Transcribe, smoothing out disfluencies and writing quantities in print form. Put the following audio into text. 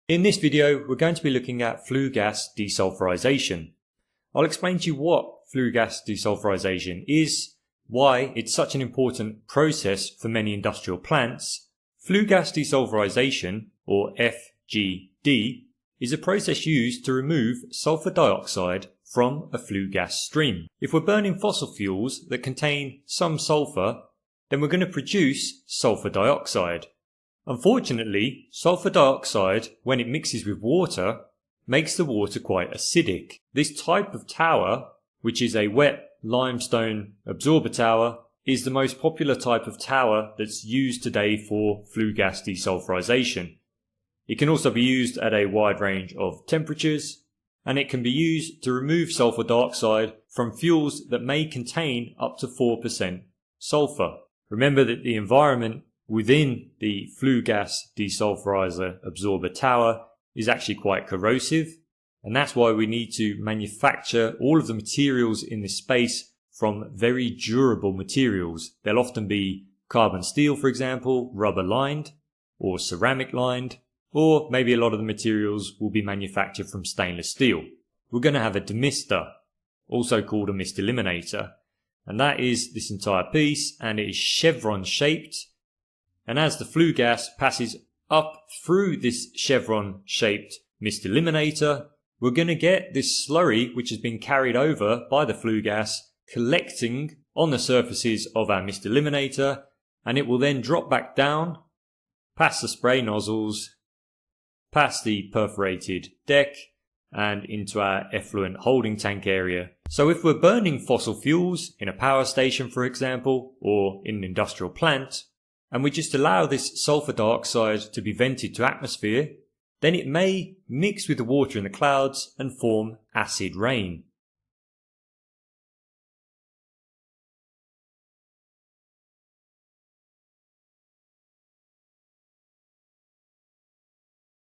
In this video, we're going to be looking at flue gas desulphurisation. I'll explain to you what flue gas desulphurisation is, why it's such an important process for many industrial plants. Flue gas desulphurisation, or FGD, is a process used to remove sulphur dioxide from a flue gas stream. If we're burning fossil fuels that contain some sulphur, then we're going to produce sulphur dioxide. Unfortunately, sulphur dioxide, when it mixes with water, makes the water quite acidic. This type of tower, which is a wet limestone absorber tower, is the most popular type of tower that's used today for flue gas desulphurisation. It can also be used at a wide range of temperatures, and it can be used to remove sulphur dioxide from fuels that may contain up to 4% sulphur. Remember that the environment within the flue gas desulphurizer absorber tower is actually quite corrosive, and that's why we need to manufacture all of the materials in this space from very durable materials. They'll often be carbon steel, for example, rubber lined or ceramic lined, or maybe a lot of the materials will be manufactured from stainless steel. We're going to have a demister, also called a mist eliminator, and that is this entire piece, and it is chevron shaped. And as the flue gas passes up through this chevron-shaped mist eliminator, we're going to get this slurry, which has been carried over by the flue gas, collecting on the surfaces of our mist eliminator, and it will then drop back down, past the spray nozzles, past the perforated deck, and into our effluent holding tank area. So if we're burning fossil fuels in a power station, for example, or in an industrial plant, and we just allow this sulphur dioxide to be vented to atmosphere, then it may mix with the water in the clouds and form acid rain.